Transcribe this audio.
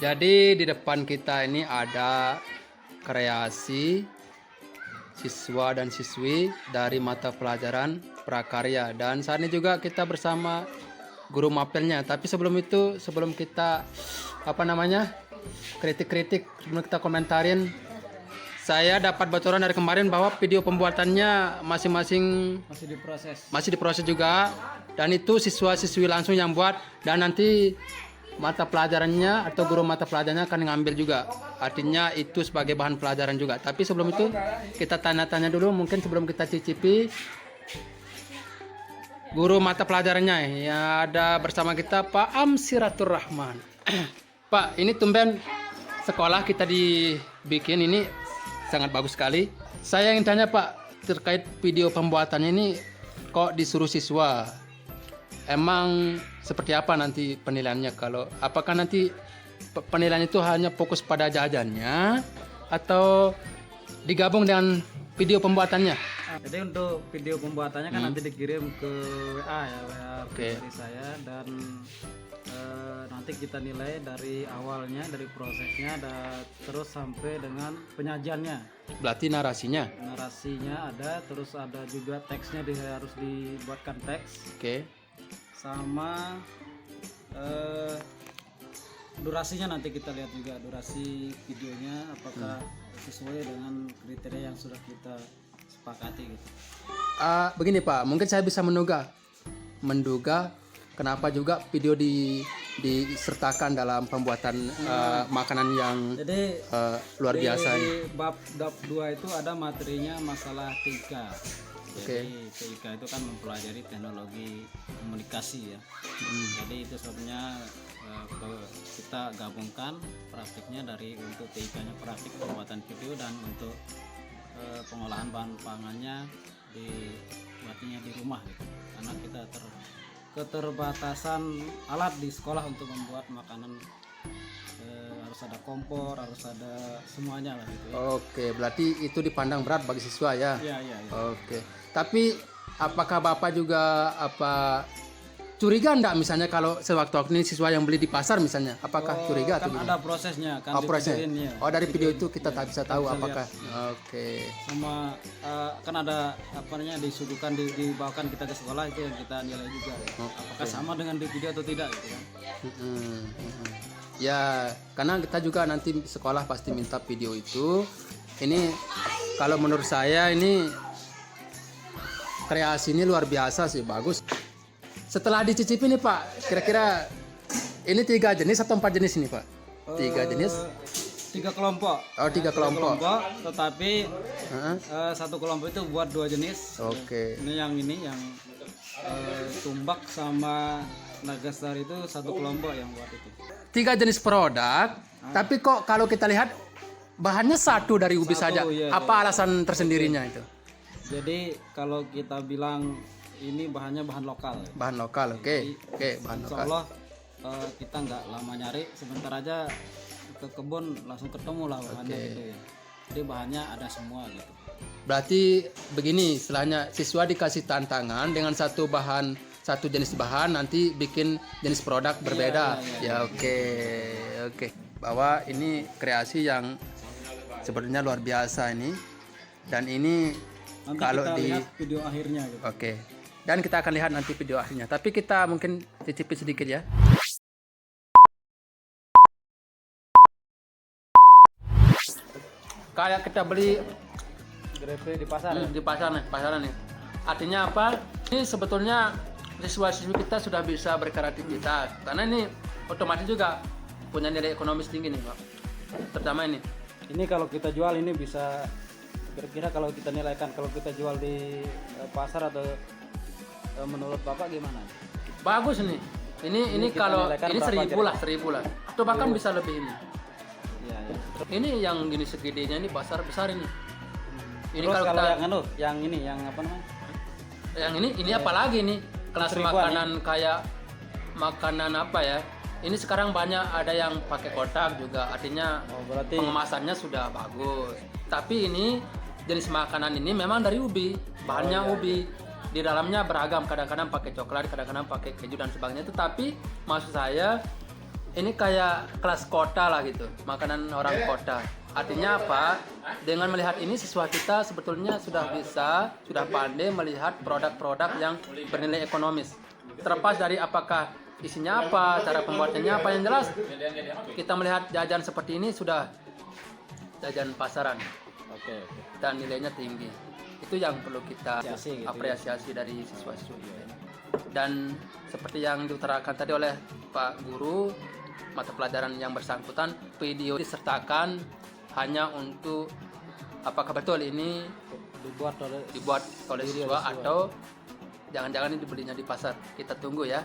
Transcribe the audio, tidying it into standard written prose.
Jadi di depan kita ini ada kreasi siswa dan siswi dari mata pelajaran prakarya, dan saat ini juga kita bersama guru mapelnya. Tapi sebelum itu, sebelum kita kritik-kritik, sebelum kita komentarin, saya dapat bocoran dari kemarin bahwa video pembuatannya masing-masing masih diproses juga, dan itu siswa-siswi langsung yang buat, dan nanti mata pelajarannya atau guru mata pelajarannya akan ngambil juga, artinya itu sebagai bahan pelajaran juga. Tapi sebelum itu kita tanya-tanya dulu, mungkin sebelum kita cicipi guru mata pelajarannya. Ya, ada bersama kita Pak Amsiratur Rahman. Pak, ini tumben sekolah kita dibikin ini sangat bagus sekali. Saya ingin tanya Pak, terkait video pembuatannya ini kok disuruh siswa, emang seperti apa nanti penilaiannya? Kalau apakah nanti penilaian itu hanya fokus pada jajannya atau digabung dengan video pembuatannya? Jadi untuk video pembuatannya kan nanti dikirim ke WA ya, WA pribadi saya, dan nanti kita nilai dari awalnya, dari prosesnya, dan terus sampai dengan penyajiannya. Berarti narasinya Ada, terus ada juga teksnya, harus dibuatkan teks. Oke. Sama durasinya nanti kita lihat juga, durasi videonya apakah sesuai dengan kriteria yang sudah kita sepakati gitu. Begini Pak, mungkin saya bisa menduga kenapa juga video disertakan dalam pembuatan makanan yang luar biasa. Di bab 2 itu ada materinya masalah TIK. Jadi TIK itu kan mempelajari teknologi komunikasi ya. Jadi itu sebabnya kita gabungkan praktiknya, dari untuk TIK-nya praktik pembuatan video, dan untuk pengolahan bahan pangannya dibuatnya di rumah gitu. Karena kita keterbatasan alat di sekolah untuk membuat makanan, harus ada kompor, harus ada semuanya lah gitu ya. Oke, berarti itu dipandang berat bagi siswa ya? Iya. Oke, tapi apakah Bapak juga curiga enggak misalnya kalau sewaktu-waktu ini siswa yang beli di pasar misalnya, apakah curiga kan atau ada prosesnya kan, prosesnya? ya. Dari video itu kita tak bisa tahu bisa apakah lihat. Oke. Sama kan ada disuguhkan, dibawakan kita ke sekolah, itu yang kita nilai juga ya. Apakah sama dengan di video atau tidak gitu kan. Ya, karena kita juga nanti sekolah pasti minta video itu. Ini kalau menurut saya ini kreasi ini luar biasa sih, bagus. Setelah dicicipi nih Pak, kira-kira ini 3 jenis atau 4 jenis ini Pak? 3 jenis? 3 kelompok. Oh, 3 kelompok. Tetapi satu kelompok itu buat 2 jenis. Oke. Ini yang tumbak sama Nagasari itu satu kelompok yang buat itu. 3 jenis produk, tapi kok kalau kita lihat bahannya satu dari ubi saja. Iya, Apa alasan tersendirinya itu? Jadi kalau kita bilang ini bahannya bahan lokal. Bahan lokal, oke, bahan Insya lokal. Allah kita nggak lama nyari, sebentar aja ke kebun langsung ketemu lah bahannya gitu ya. Jadi bahannya ada semua gitu. Berarti begini, istilahnya siswa dikasih tantangan dengan satu jenis bahan, nanti bikin jenis produk berbeda. Iya. Ya oke. Bahwa ini kreasi yang sebenarnya luar biasa ini, dan ini Nanti kalau kita lihat video akhirnya gitu. Oke. Dan kita akan lihat nanti video akhirnya. Tapi kita mungkin cicipi sedikit ya. Kayak kita beli Grepe di pasar. di pasaran nih. Artinya apa? Ini sebetulnya siswa-siswi kita sudah bisa berkreativitas. Karena ini otomatis juga punya nilai ekonomis tinggi nih, Pak. Terutama ini. Ini kalau kita jual ini bisa, kira-kira kalau kita nilaikan, kalau kita jual di pasar atau menurut Bapak gimana? Bagus nih. Ini kalau ini 1.000 lah. Atau bahkan bisa lebih ini. Iya. Ini yang gini segedenya ini besar ini. Ini Terus kalau kita yang ini yang apa namanya? yang ini apalagi nih kelas makanan kayak makanan apa ya? Ini sekarang banyak ada yang pakai kotak juga, artinya berarti pengemasannya sudah bagus. Tapi ini jenis makanan ini memang dari ubi, bahannya ubi. Di dalamnya beragam, kadang-kadang pakai coklat, kadang-kadang pakai keju dan sebagainya. Tetapi maksud saya ini kayak kelas kota lah gitu, makanan orang kota. Artinya apa? Dengan melihat ini siswa kita sebetulnya sudah pandai melihat produk-produk yang bernilai ekonomis. Terlepas dari apakah isinya apa, cara pembuatannya apa, yang jelas kita melihat jajan seperti ini sudah jajan pasaran. Oke. Dan nilainya tinggi. Itu yang perlu kita Apresiasi gitu ya. apresiasi dari siswa-siswa kita. Dan seperti yang diutarakan tadi oleh Pak Guru, mata pelajaran yang bersangkutan, video disertakan hanya untuk apakah betul ini Dibuat oleh dibuat oleh Video siswa siswa. atau jangan-jangan ini dibelinya di pasar. Kita tunggu ya.